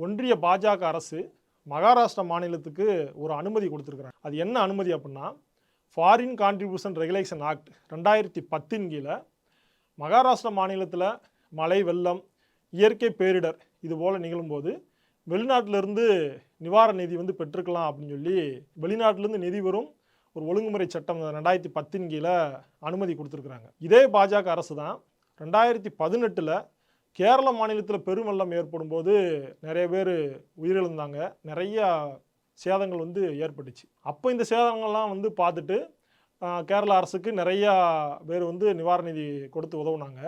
ஒன்றிய பாஜக அரசு மகாராஷ்டிரா மாநிலத்துக்கு ஒரு அனுமதி கொடுத்துருக்குறாங்க. அது என்ன அனுமதி அப்படின்னா, ஃபாரின் கான்ட்ரிபியூஷன் ரெகுலேஷன் ஆக்ட் 2010 கீழே மகாராஷ்டிரா மாநிலத்தில் மழை, வெள்ளம், இயற்கை பேரிடர் இது போல் நிகழும்போது வெளிநாட்டிலிருந்து நிவாரண நிதி பெற்றுக்கலாம் அப்படின்னு சொல்லி வெளிநாட்டிலேருந்து நிதி வரும் ஒரு ஒழுங்குமுறை சட்டம் 2010 கீழே அனுமதி கொடுத்துருக்குறாங்க. இதே பாஜக அரசு தான் 2018 கேரள மாநிலத்தில் பெருவெள்ளம் ஏற்படும் போது நிறைய பேர் உயிரிழந்தாங்க, நிறைய சேதங்கள் ஏற்பட்டுச்சு. அப்போ இந்த சேதங்கள்லாம் பார்த்துட்டு கேரள அரசுக்கு நிறையா பேர் நிவாரண நிதி கொடுத்து உதவுனாங்க.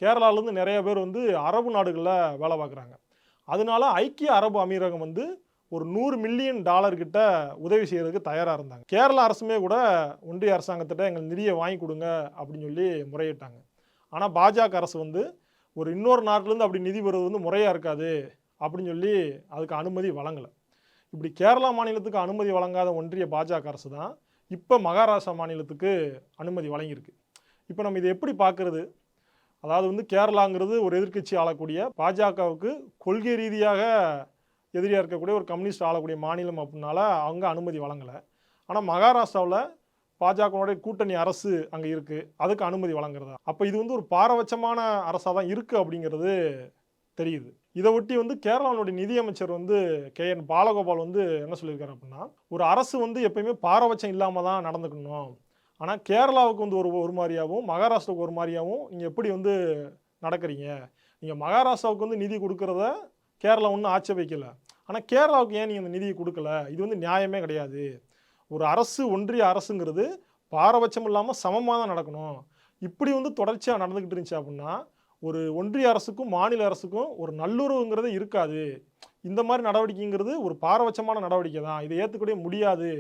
கேரளாவிலேருந்து நிறைய பேர் அரபு நாடுகளில் வேலை பார்க்குறாங்க. அதனால ஐக்கிய அரபு அமீரகம் ஒரு $100 மில்லியன் கிட்ட உதவி செய்கிறதுக்கு தயாராக இருந்தாங்க. கேரள அரசுமே கூட ஒன்றிய அரசாங்கத்திட்ட எங்கள் நிதியை வாங்கி கொடுங்க அப்படின்னு சொல்லி முறையிட்டாங்க. ஆனால் பாஜக அரசு ஒரு இன்னொரு நாட்டிலேருந்து அப்படி நிதி வருவது முறையாக இருக்காது அப்படின்னு சொல்லி அதுக்கு அனுமதி வழங்கலை. இப்படி கேரளா மாநிலத்துக்கு அனுமதி வழங்காத ஒன்றிய பாஜக அரசு தான் இப்போ மகாராஷ்டிரா மாநிலத்துக்கு அனுமதி வழங்கியிருக்கு. இப்போ நம்ம இதை எப்படி பார்க்குறது? அதாவது கேரளாங்கிறது ஒரு எதிர்க்கட்சி ஆளக்கூடிய, பாஜகவுக்கு கொள்கை ரீதியாக எதிரியாக இருக்கக்கூடிய ஒரு கம்யூனிஸ்ட் ஆளக்கூடிய மாநிலம் அப்படின்னால அவங்க அனுமதி வழங்கலை. ஆனால் மகாராஷ்டிராவில் பாஜகவுடைய கூட்டணி அரசு அங்கே இருக்குது, அதுக்கு அனுமதி வழங்குறதா? அப்போ இது ஒரு பாரபட்சமான அரசாக தான் இருக்குது அப்படிங்கிறது தெரியுது. இதை ஒட்டி கேரளாவுடைய நிதியமைச்சர் KN பாலகோபால் என்ன சொல்லியிருக்காரு அப்படின்னா, ஒரு அரசு எப்பயுமே பாரபட்சம் இல்லாமல் தான் நடந்துக்கணும். ஆனால் கேரளாவுக்கு ஒரு மாதிரியாகவும் மகாராஷ்டிராவுக்கு ஒரு மாதிரியாகவும் நீங்கள் எப்படி நடக்கிறீங்க? நீங்கள் மகாராஷ்டிராவுக்கு நிதி கொடுக்கறத கேரளா ஒன்றும் ஆட்சேபிக்கலை, ஆனால் கேரளாவுக்கு ஏன் நீங்கள் அந்த நிதியை கொடுக்கல? இது நியாயமே கிடையாது. ஒரு அரசு, ஒன்றிய அரசுங்கிறது பாரபட்சம் இல்லாமல் சமமாக தான் நடக்கணும். இப்படி தொடர்ச்சியாக நடந்துக்கிட்டு இருந்துச்சு அப்படின்னா ஒரு ஒன்றிய அரசுக்கும் மாநில அரசுக்கும் ஒரு நல்லுறவுங்கிறது இருக்காது. இந்த மாதிரி நடவடிக்கைங்கிறது ஒரு பாரபட்சமான நடவடிக்கை தான், இதை ஏற்றுக்கவே முடியாது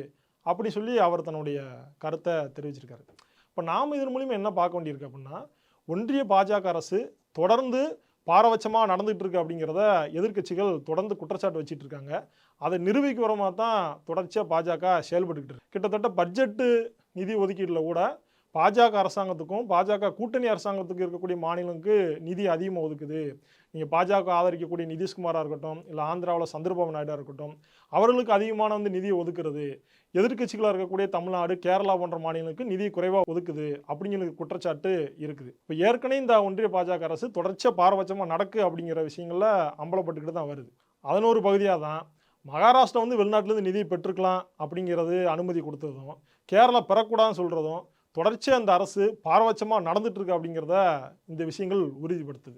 அப்படி சொல்லி அவர் தன்னுடைய கருத்தை தெரிவிச்சிருக்காரு. இப்போ நாம் இதன் மூலிமா என்ன பார்க்க வேண்டியிருக்கு அப்படின்னா, ஒன்றிய பாஜக அரசு தொடர்ந்து பாரபட்சமாக நடந்துகிட்டு இருக்கு அப்படிங்கிறத எதிர்க்கட்சிகள் தொடர்ந்து குற்றச்சாட்டு வச்சுட்டு இருக்காங்க. அதை நிரூபிக்கிறமாக தான் தொடர்ச்சியாக பாஜக செயல்பட்டுக்கிட்டு இருக்கு. கிட்டத்தட்ட பட்ஜெட்டு நிதி ஒதுக்கீட்டில் கூட பாஜக அரசாங்கத்துக்கும் பாஜக கூட்டணி அரசாங்கத்துக்கு இருக்கக்கூடிய மாநிலங்களுக்கு நிதி அதிகமாக ஒதுக்குது. நீங்கள் பாஜக ஆதரிக்கக்கூடிய நிதிஷ்குமாராக இருக்கட்டும், இல்லை ஆந்திராவில் சந்திரபாபு நாயுடாக இருக்கட்டும், அவர்களுக்கு அதிகமான நிதியை ஒதுக்குறது. எதிர்க்கட்சிகளாக இருக்கக்கூடிய தமிழ்நாடு, கேரளா போன்ற மாநிலங்களுக்கு நிதி குறைவாக ஒதுக்குது அப்படிங்கிற குற்றச்சாட்டு இருக்குது. இப்போ ஏற்கனவே இந்த ஒன்றிய பாஜக அரசு தொடர்ச்சியாக பாரபட்சமாக நடக்கு அப்படிங்கிற விஷயங்களில் அம்பலப்பட்டுக்கிட்டு தான் வருது. அதன் ஒரு பகுதியாக தான் மகாராஷ்டிரா வெளிநாட்டிலேருந்து நிதியை பெற்றுக்கலாம் அப்படிங்கிறது அனுமதி கொடுத்ததும், கேரளா பெறக்கூடாதுன்னு சொல்கிறதும், தொடர்ச்சியாக அந்த அரசு பாரபட்சமாக நடந்துட்டு இருக்கு அப்படிங்கிறத இந்த விஷயங்கள் உறுதிப்படுத்துது.